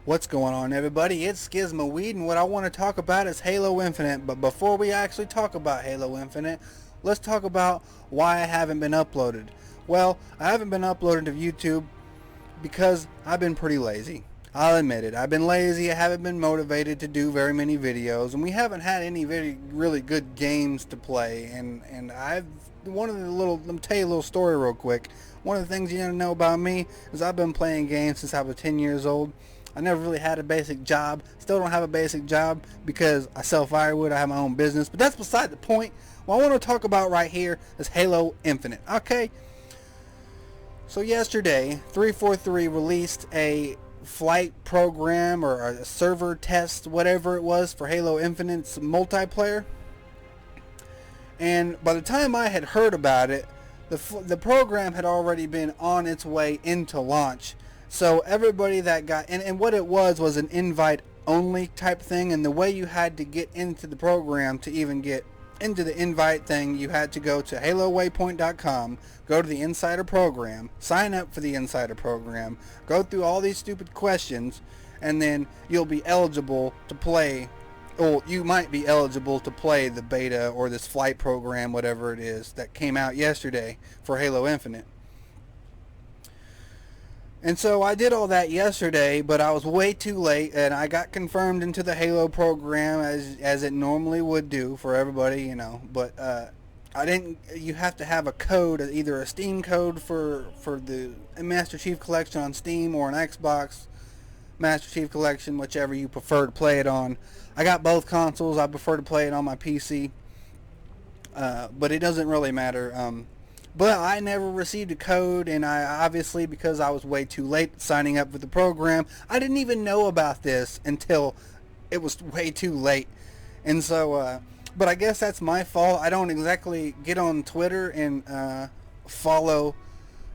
What's going on, everybody? It's Skizma and what I want to talk about is Halo Infinite. But before we actually talk about Halo Infinite, let's talk about why I haven't been uploaded. Well, I haven't been uploaded to YouTube because I've been pretty lazy. I'll admit it. I've been lazy. I haven't been motivated to do very many videos, and we haven't had any really good games to play. And I've one of the little let me tell you a little story real quick. One of the things you need to know about me is I've been playing games since I was 10 years old. I never really had a basic job. Still don't have a basic job because I sell firewood. I have my own business, but that's beside the point. What I want to talk about right here is Halo Infinite. Okay. So yesterday, 343 released a flight program or a server test, whatever it was, for Halo Infinite's multiplayer. And by the time I had heard about it, the program had already been on its way into launch. So everybody that got and what it was an invite only type thing, and the way you had to get into the program to even get into the invite thing, you had to go to halowaypoint.com, go to the insider program, sign up for the insider program, go through all these stupid questions, and then you'll be eligible to play. Well, you might be eligible to play the beta or this flight program, whatever it is that came out yesterday for Halo Infinite. And so I did all that yesterday, but I was way too late, and I got confirmed into the Halo program as it normally would do for everybody, you know. But I didn't. You have to have a code, either a Steam code for the Master Chief Collection on Steam or an Xbox Master Chief Collection, whichever you prefer to play it on. I got both consoles. I prefer to play it on my PC, but it doesn't really matter. But I never received a code, and I obviously, because I was way too late signing up for the program, I didn't even know about this until it was way too late. And so, but I guess that's my fault. I don't exactly get on Twitter and follow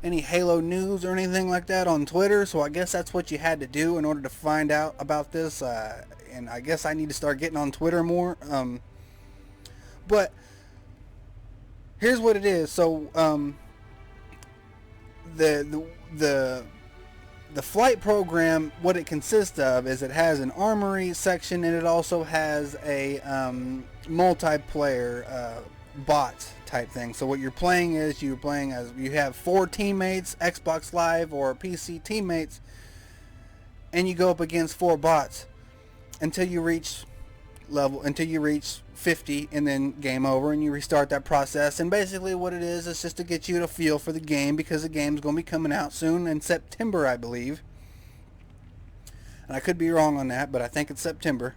any Halo news or anything like that on Twitter, so I guess that's what you had to do in order to find out about this. And I guess I need to start getting on Twitter more. But here's what it is. So the the the flight program, what it consists of is it has an armory section, and it also has a multiplayer bot type thing. So what you're playing is you're playing as you have 4 teammates, Xbox Live or PC teammates, and you go up against 4 bots until you reach 50, and then game over, and you restart that process. And basically what it is just to get you to feel for the game, because the game's going to be coming out soon in September, I believe. And I could be wrong on that, but I think it's September.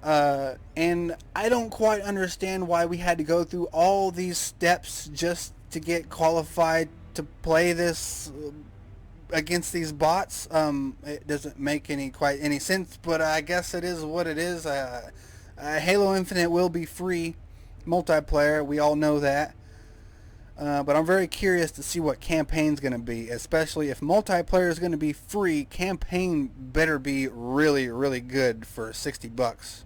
And I don't quite understand why we had to go through all these steps just to get qualified to play this against these bots. It doesn't make quite any sense, but I guess it is what it is. Halo Infinite will be free multiplayer. We all know that. But I'm very curious to see what campaign's going to be, especially if multiplayer is going to be free. Campaign better be really, really good for $60.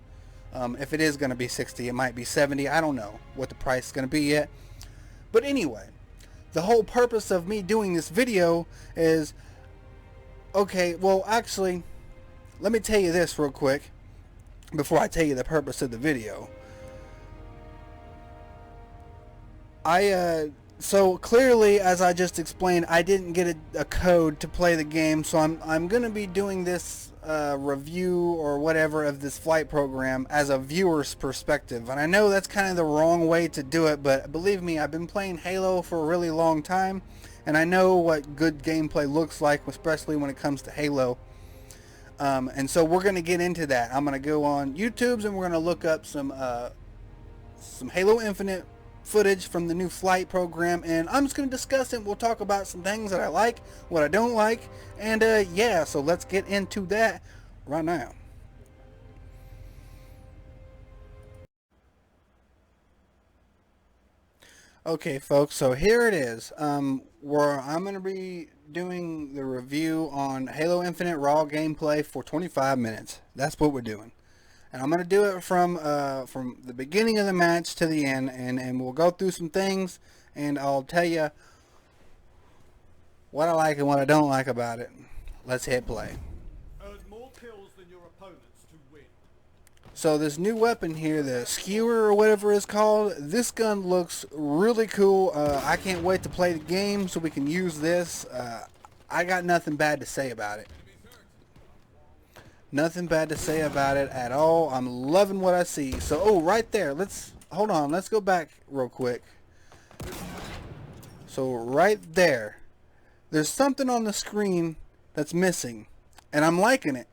If it is going to be 60, it might be 70. I don't know what the price is going to be yet. But anyway, the whole purpose of me doing this video is, okay, well, actually, let me tell you this real quick before I tell you the purpose of the video. So clearly, as I just explained, I didn't get a code to play the game, so I'm going to be doing this review or whatever of this flight program as a viewer's perspective. And I know that's kind of the wrong way to do it, but believe me, I've been playing Halo for a really long time, and I know what good gameplay looks like, especially when it comes to Halo. And so we're going to get into that. I'm going to go on YouTube's and we're going to look up some Halo Infinite footage from the new flight program, and I'm just going to discuss it. We'll talk about some things that I like, what I don't like, and yeah, so let's get into that right now. Okay, folks, so here it is, where I'm going to be doing the review on Halo Infinite raw gameplay for 25 minutes. That's what we're doing. And I'm going to do it from the beginning of the match to the end, and we'll go through some things, and I'll tell you what I like and what I don't like about it. Let's hit play. So this new weapon here, the skewer or whatever it's called, this gun looks really cool. I can't wait to play the game so we can use this. I got nothing bad to say about it. Nothing bad to say about it at all. I'm loving what I see. So, oh, right there. Hold on. Let's go back real quick. So, right there. There's something on the screen that's missing. And I'm liking it.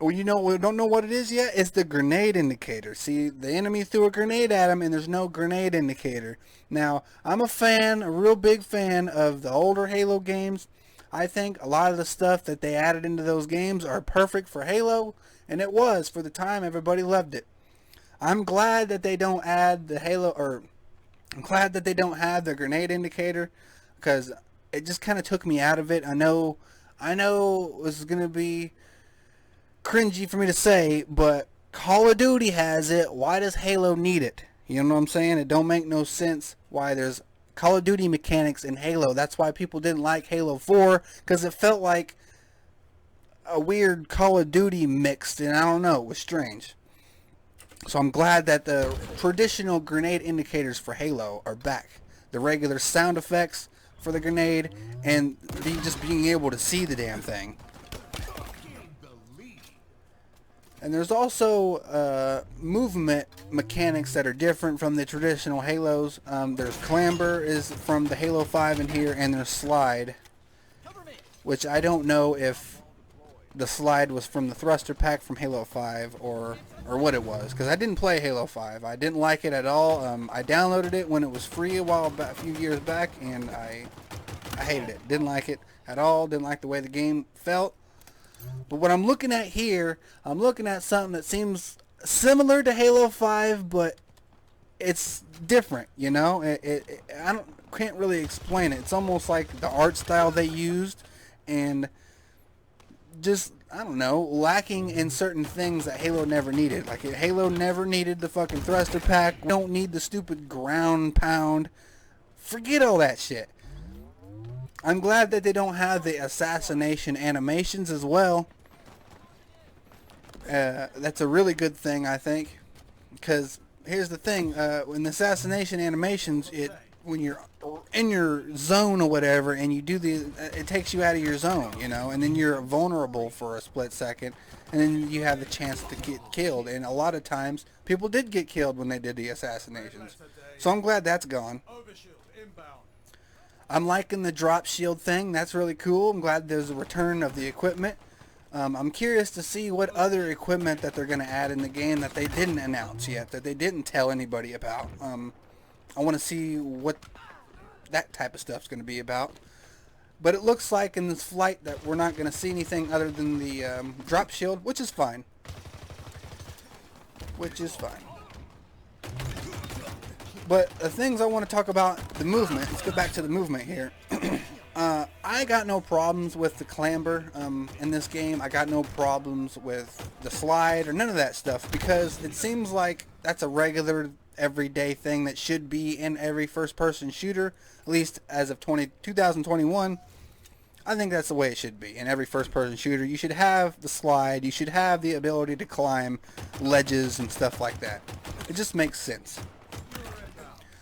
Well, you know, we don't know what it is yet. It's the grenade indicator. See, the enemy threw a grenade at him and there's no grenade indicator. Now, I'm a real big fan of the older Halo games. I think a lot of the stuff that they added into those games are perfect for Halo, and it was for the time. Everybody loved it. I'm glad that they don't add the I'm glad that they don't have the grenade indicator, because it just kind of took me out of it. I know this is gonna be cringy for me to say, but Call of Duty has it. Why does Halo need it? You know what I'm saying? It don't make no sense why there's Call of Duty mechanics in Halo. That's why people didn't like Halo 4, because it felt like a weird Call of Duty mixed, and I don't know, it was strange. So I'm glad that the traditional grenade indicators for Halo are back. The regular sound effects for the grenade, and just being able to see the damn thing. And there's also movement mechanics that are different from the traditional Halos. There's clamber is from the Halo 5 in here, and there's slide, which I don't know if the slide was from the thruster pack from Halo 5 or what it was, because I didn't play Halo 5. I didn't like it at all. I downloaded it when it was free a few years back, and I hated it. Didn't like it at all. Didn't like the way the game felt. But what I'm looking at here, I'm looking at something that seems similar to Halo 5, but it's different, you know? Can't really explain it. It's almost like the art style they used, and just, I don't know, lacking in certain things that Halo never needed. Like, Halo never needed the fucking thruster pack. We don't need the stupid ground pound. Forget all that shit. I'm glad that they don't have the assassination animations as well. That's a really good thing, I think. Because here's the thing. In the assassination animations, when you're in your zone or whatever, and you do it takes you out of your zone, you know, and then you're vulnerable for a split second, and then you have the chance to get killed. And a lot of times, people did get killed when they did the assassinations. So I'm glad that's gone. I'm liking the drop shield thing. That's really cool. I'm glad there's a return of the equipment. I'm curious to see what other equipment that they're going to add in the game that they didn't announce yet, that they didn't tell anybody about. I want to see what that type of stuff's going to be about. But it looks like in this flight that we're not going to see anything other than the drop shield, which is fine. But the things I want to talk about, the movement. Let's go back to the movement here. I got no problems with the clamber in this game. I got no problems with the slide or none of that stuff, because it seems like that's a regular, everyday thing that should be in every first-person shooter, at least as of 2021. I think that's the way it should be. In every first-person shooter, you should have the slide. You should have the ability to climb ledges and stuff like that. It just makes sense.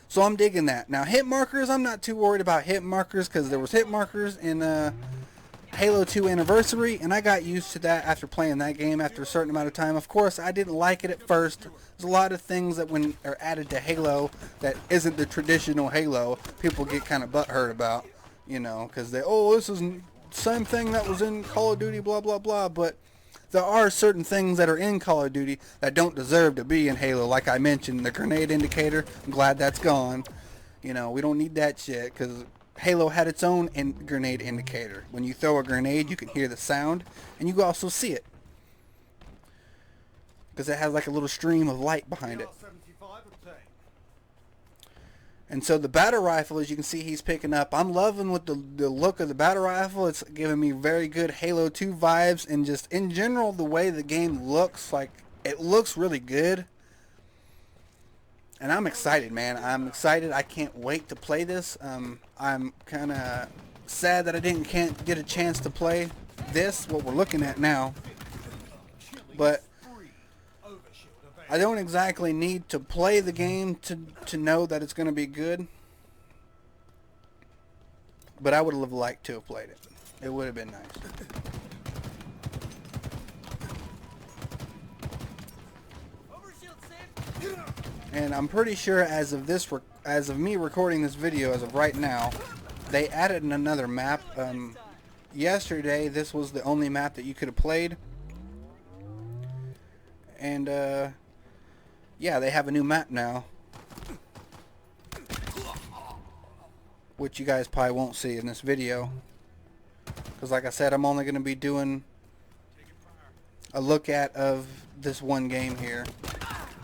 So I'm digging that. Now, hit markers, I'm not too worried about hit markers, because there was hit markers in Halo 2 Anniversary, and I got used to that after playing that game after a certain amount of time. Of course, I didn't like it at first. There's a lot of things that when are added to Halo that isn't the traditional Halo, people get kind of butthurt about, you know, because this is the same thing that was in Call of Duty, blah, blah, blah, but there are certain things that are in Call of Duty that don't deserve to be in Halo. Like I mentioned, the grenade indicator, I'm glad that's gone. You know, we don't need that shit, because Halo had its own grenade indicator. When you throw a grenade, you can hear the sound, and you can also see it, because it has like a little stream of light behind it. And so the battle rifle, as you can see, he's picking up. I'm loving with the look of the battle rifle. It's giving me very good Halo 2 vibes, and just in general, the way the game looks, like, it looks really good. And I'm excited, man. I'm excited. I can't wait to play this. I'm kind of sad that I can't get a chance to play this, what we're looking at now. but I don't exactly need to play the game to know that it's going to be good. But I would have liked to have played it. It would have been nice. And I'm pretty sure as of me recording this video, as of right now, they added another map. Yesterday, this was the only map that you could have played. And yeah, they have a new map now, which you guys probably won't see in this video, because like I said, I'm only going to be doing a look at of this one game here,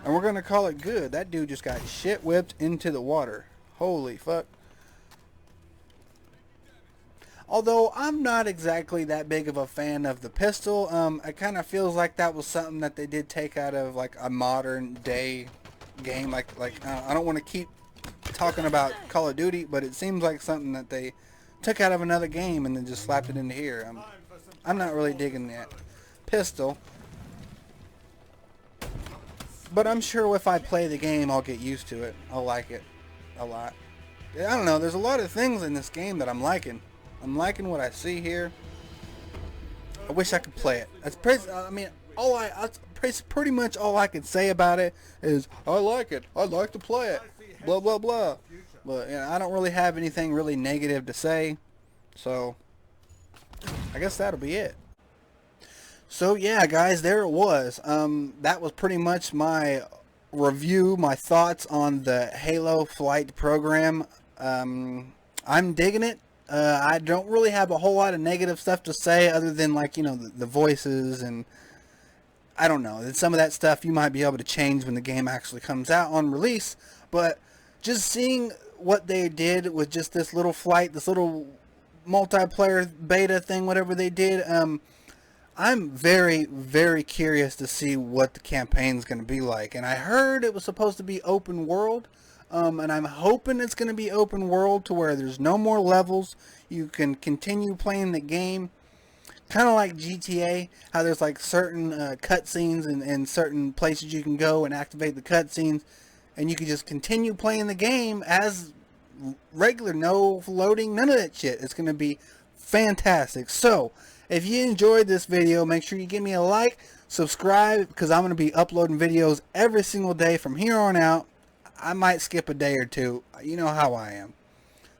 and we're going to call it good. That dude just got shit whipped into the water. Holy fuck. Although I'm not exactly that big of a fan of the pistol, it kind of feels like that was something that they did take out of like a modern day game. I don't want to keep talking about Call of Duty, but it seems like something that they took out of another game and then just slapped it into here. I'm not really digging that pistol, but I'm sure if I play the game, I'll get used to it. I'll like it a lot. I don't know. There's a lot of things in this game that I'm liking. I'm liking what I see here. I wish I could play it. That's pretty much all I could say about it is I like it. I'd like to play it. Blah blah blah. But I don't really have anything really negative to say. So I guess that'll be it. So yeah, guys, there it was. That was pretty much my review, my thoughts on the Halo Flight program. I'm digging it. I don't really have a whole lot of negative stuff to say other than, like, you know, the voices, and I don't know. Some of that stuff you might be able to change when the game actually comes out on release, but just seeing what they did with just this little flight, this little multiplayer beta thing, whatever they did, I'm very, very curious to see what the campaign's going to be like. And I heard it was supposed to be open world. And I'm hoping it's going to be open world to where there's no more levels. You can continue playing the game. Kind of like GTA, how there's like certain cutscenes and certain places you can go and activate the cutscenes. And you can just continue playing the game as regular, no loading, none of that shit. It's going to be fantastic. So, if you enjoyed this video, make sure you give me a like, subscribe, because I'm going to be uploading videos every single day from here on out. I might skip a day or two. You know how I am.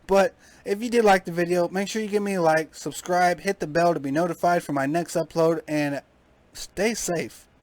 But if you did like the video, make sure you give me a like, subscribe, hit the bell to be notified for my next upload, and stay safe.